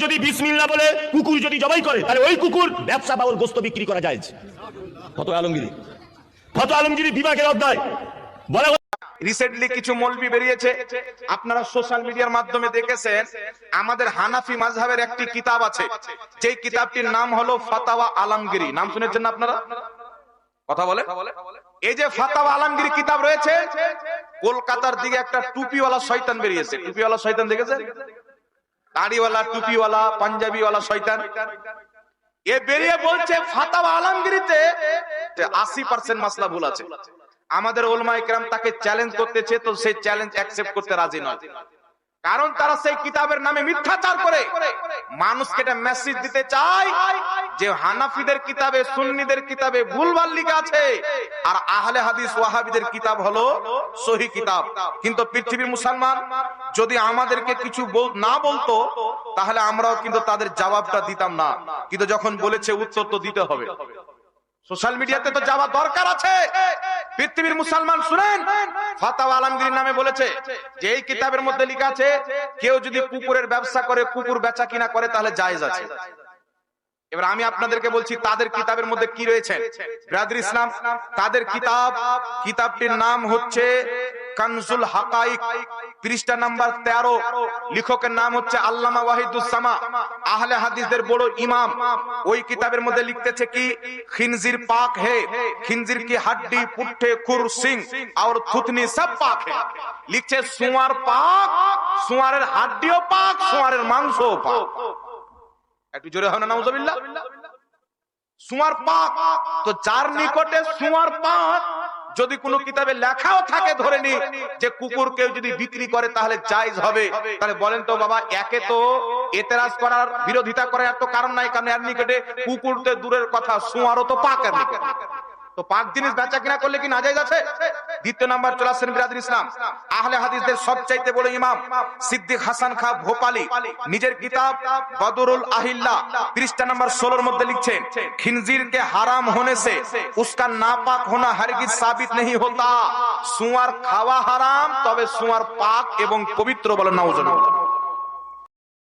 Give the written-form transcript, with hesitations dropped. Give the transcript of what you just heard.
যদি বিসমিল্লাহ বলে কুকুর যদি জবাই করে তাহলে ওই কুকুর ব্যবসা বা ওর গোশত বিক্রি করা যায়। ফতোয়া আলমগীরি বিভাগের অধ্যায় বলা। রিসেন্টলি কিছু মৌলবি বেরিয়েছে, আপনারা সোশ্যাল মিডিয়ার মাধ্যমে দেখেছেন। আমাদের হানাফি মাযহাবের একটি কিতাব আছে, যে কিতাবটির নাম হলো ফাতাওয়া আলমগীরি। নাম শুনেছেন না আপনারা? কথা বলে। এই যে ফাতাওয়া আলমগীরি কিতাব রয়েছে, কলকাতার দিকে একটা টুপিওয়ালা শয়তান বেরিয়েছে। টুপিওয়ালা শয়তান দেখেছেন? দাড়িওয়ালা, টুপিওয়ালা, পাঞ্জাবিওয়ালা শয়তান। এ বেরিয়ে বলছে ফাতাওয়া আলমগীরিতে 80% মাসলা ভুল আছে। আমাদের উলামায়ে কেরাম তাকে চ্যালেঞ্জ করতেছে, তো সেই চ্যালেঞ্জ অ্যাকসেপ্ট করতে রাজি নয়। কারণ তারা সেই কিতাবের নামে মিথ্যাচার করে মানুষকে এটা মেসেজ দিতে চায় যে হানাফিদের কিতাবে, সুন্নিদের কিতাবে ভুলভাল লেখা আছে, আর আহলে হাদিস ওয়াহাবিদের কিতাব হলো সহিহ কিতাব। কিন্তু পৃথিবীর মুসলমান যদি আমাদেরকে কিছু না বলতো তাহলে আমরাও কিন্তু তাদের জবাবটা দিতাম না, কিন্তু যখন বলেছে উত্তর তো দিতে হবে। সোশ্যাল মিডিয়াতে তো যাওয়া দরকার আছে। পৃথিবীর মুসলমান শুনেন, ফাতাওয়া আলমগীরির নামে বলেছে যে এই কিতাবের মধ্যে লেখা আছে কেউ যদি কুকুরের ব্যবসা করে, কুকুর বেচা কিনা করে, তাহলে জায়েজ আছে। এবার আমি আপনাদেরকে বলছি তাদের কিতাবের মধ্যে কি রয়েছে। ব্রাদার ইসলাম, তাদের কিতাবটির নাম হচ্ছে কানজুল হাকাইক, পৃষ্ঠা নাম্বার 13, লেখকের নাম হচ্ছে আল্লামা ওয়াহিদুস সামা, আহলে হাদিসদের বড় ইমাম। ওই কিতাবের মধ্যে লিখতেছে কি খিনজির পাক হে, খিনজির কি হাড্ডি, পুট্ঠে, খুর, সিং আর থুতনি সব পাক হে। লিখছে সুয়ার পাক, সুয়ারের হাড্ডিও পাক, সুয়ারের মাংসও পাক। একটু জোরে হয় না নাউজুবিল্লাহ? সুয়ার পাক। তো যার নিকটে সুয়ার পাক যদি কোনো কিতাবে লেখাও থাকে, ধরে নি যে কুকুর কেউ যদি বিক্রি করে তাহলে জায়েজ হবে, তাহলে বলেন তো বাবা, একে তো এতেরাজ করার, বিরোধিতা করার এত কারণ নাই, কারণ এর নিকটে কুকুর তো দূরের কথা, সুয়ারও তো পাকের নিকটে। তো পাক জিনিস বেচা কিনা করলে কি নাজায়েজ আছে? দ্বিতীয় নাম্বার চলে আসেন ব্রাদার ইসলাম, আহলে হাদিসদের সবচাইতে বড় ইমাম সিদ্দিক হাসান খাঁ ভোপালী নিজের কিতাব বদরুল আহিল্লা পৃষ্ঠা নাম্বার 16 এর মধ্যে লিখছেন খিনজির के हराम होने से उसका नापाक होना हरगिज साबित नहीं होता। सुअर खावा हराम, तबे सुअर पाक एवं पवित्र। बोलें नाउजुबिल्लाह।